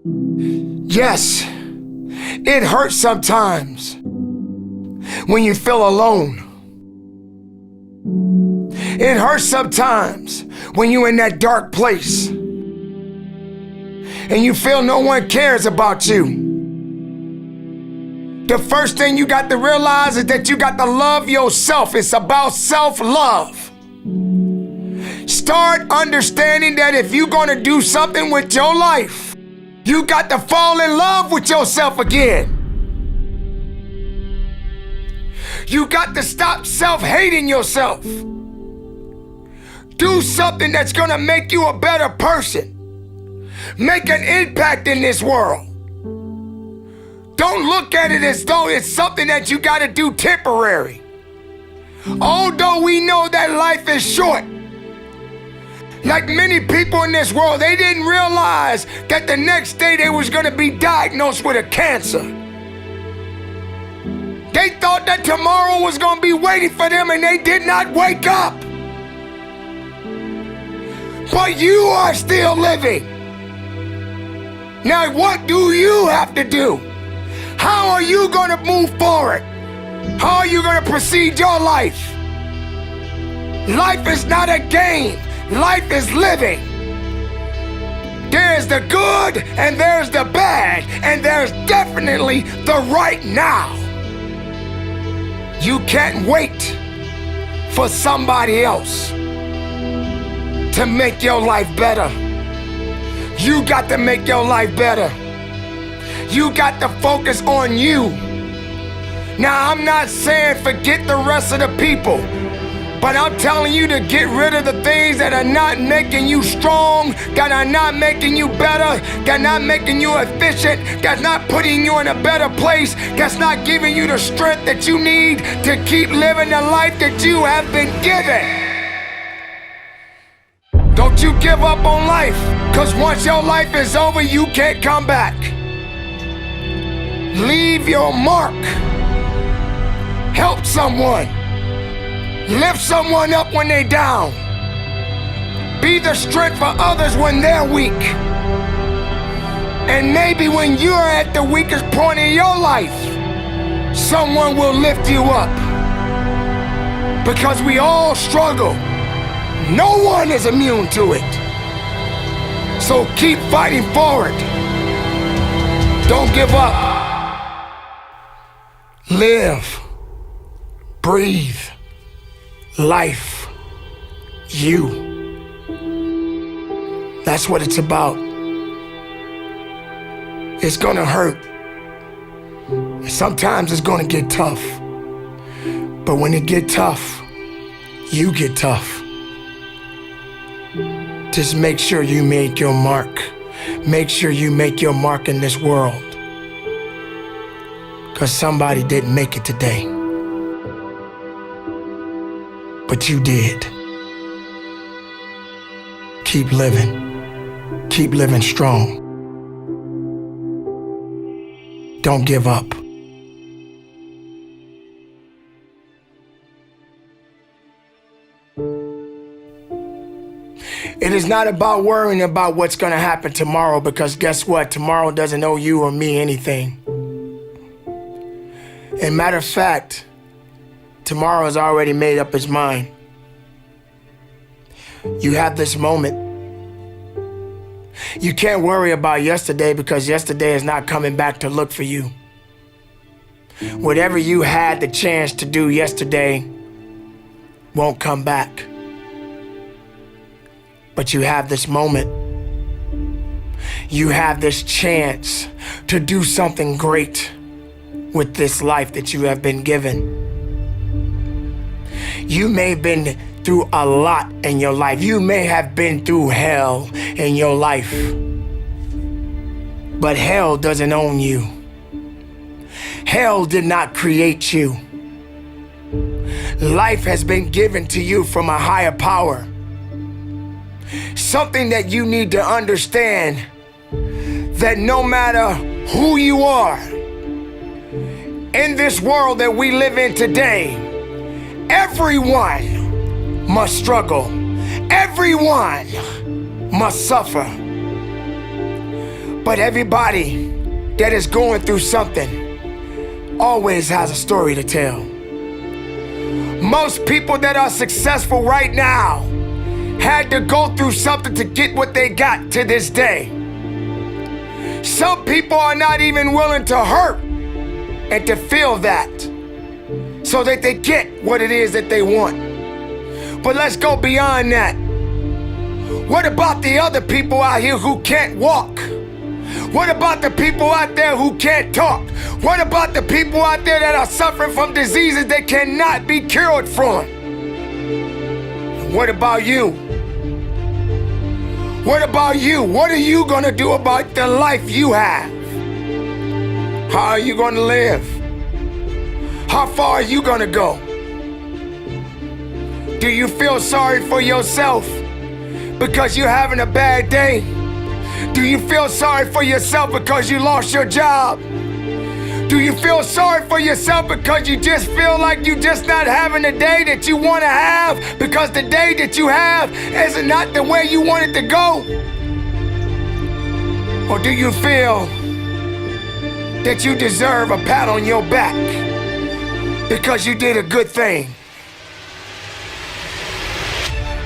Yes, it hurts sometimes when you feel alone. It hurts sometimes when you're in that dark place and you feel no one cares about you. The first thing you got to realize is that you got to love yourself. It's about self-love. Start understanding that if you're going to do something with your life, you got to fall in love with yourself again. You got to stop self-hating yourself. Do something that's going to make you a better person. Make an impact in this world. Don't look at it as though it's something that you got to do temporary. Although we know that life is short, like many people in this world, they didn't realize that the next day they was going to be diagnosed with a cancer. They thought that tomorrow was going to be waiting for them, and they did not wake up. But you are still living. Now, what do you have to do? How are you going to move forward? How are you going to proceed your life? Life is not a game. Life is living. There's the good and there's the bad, and there's definitely the right now. You can't wait for somebody else to make your life better. You got to make your life better. You got to focus on you. Now, I'm not saying forget the rest of the people, but I'm telling you to get rid of the things that are not making you strong, that are not making you better, that are not making you efficient, that's not putting you in a better place, that's not giving you the strength that you need to keep living the life that you have been given. Don't you give up on life, because once your life is over, you can't come back. Leave your mark. Help someone. Lift someone up when they're down. Be the strength for others when they're weak. And maybe when you're at the weakest point in your life, someone will lift you up. Because we all struggle. No one is immune to it. So keep fighting forward. Don't give up. Live. Breathe. Life. You. That's what it's about. It's gonna hurt. Sometimes it's gonna get tough. But when it get tough, you get tough. Just make sure you make your mark. Make sure you make your mark in this world. Because somebody didn't make it today. But you did. Keep living. Keep living strong. Don't give up. It is not about worrying about what's going to happen tomorrow, because guess what? Tomorrow doesn't owe you or me anything. And matter of fact, tomorrow has already made up its mind. You have this moment. You can't worry about yesterday, because yesterday is not coming back to look for you. Whatever you had the chance to do yesterday won't come back. But you have this moment. You have this chance to do something great with this life that you have been given. You may have been through a lot in your life. You may have been through hell in your life. But hell doesn't own you. Hell did not create you. Life has been given to you from a higher power. Something that you need to understand, that no matter who you are, in this world that we live in today, everyone must struggle. Everyone must suffer. But everybody that is going through something always has a story to tell. Most people that are successful right now had to go through something to get what they got to this day. Some people are not even willing to hurt and to feel that so that they get what it is that they want. But let's go beyond that. What about the other people out here who can't walk? What about the people out there who can't talk? What about the people out there that are suffering from diseases that cannot be cured from? What about you? What about you? What are you gonna do about the life you have? How are you gonna live? How far are you gonna go? Do you feel sorry for yourself because you're having a bad day? Do you feel sorry for yourself because you lost your job? Do you feel sorry for yourself because you just feel like you're just not having the day that you want to have because the day that you have is not the way you want it to go? Or do you feel that you deserve a pat on your back because you did a good thing?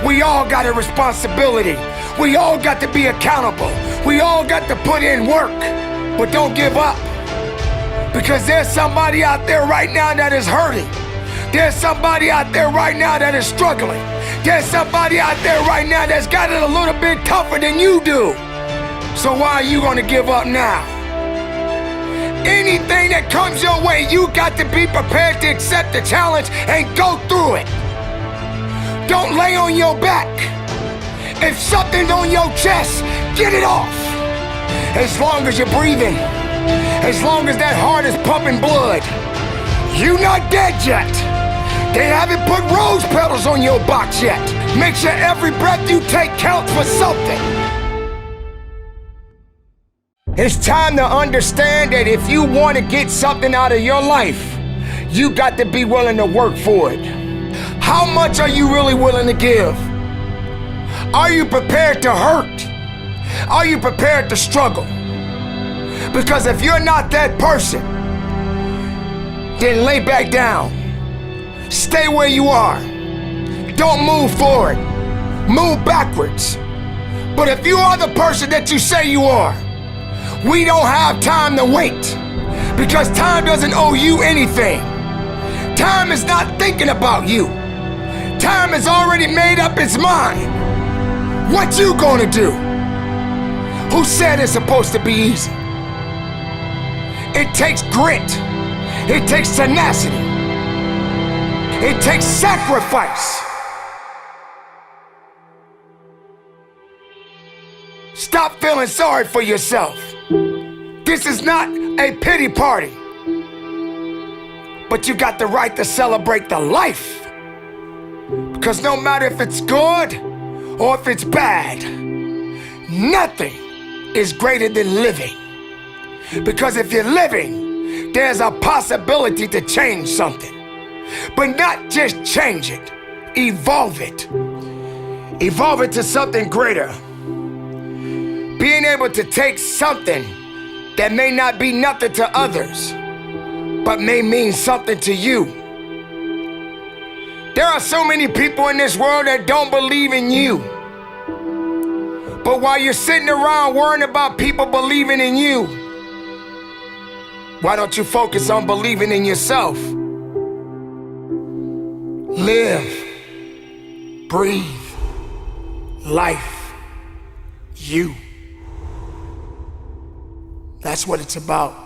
We all got a responsibility. We all got to be accountable. We all got to put in work, but don't give up. Because there's somebody out there right now that is hurting. There's somebody out there right now that is struggling. There's somebody out there right now that's got it a little bit tougher than you do. So why are you gonna give up now? Anything that comes your way, you got to be prepared to accept the challenge and go through it. Don't lay on your back. If something's on your chest, get it off. As long as you're breathing, as long as that heart is pumping blood, you're not dead yet. They haven't put rose petals on your box yet. Make sure every breath you take counts for something. It's time to understand that if you want to get something out of your life, you got to be willing to work for it. How much are you really willing to give? Are you prepared to hurt? Are you prepared to struggle? Because if you're not that person, then lay back down. Stay where you are. Don't move forward. Move backwards. But if you are the person that you say you are, we don't have time to wait. Because time doesn't owe you anything. Time is not thinking about you. Time has already made up its mind. What you gonna do? Who said it's supposed to be easy? It takes grit. It takes tenacity. It takes sacrifice. Stop feeling sorry for yourself. This is not a pity party. But you got the right to celebrate the life. Because no matter if it's good or if it's bad, nothing is greater than living. Because if you're living, there's a possibility to change something. But not just change it, evolve it. Evolve it to something greater. Being able to take something that may not be nothing to others, but may mean something to you. There are so many people in this world that don't believe in you. But while you're sitting around worrying about people believing in you, why don't you focus on believing in yourself? Live, breathe, life, you. That's what it's about.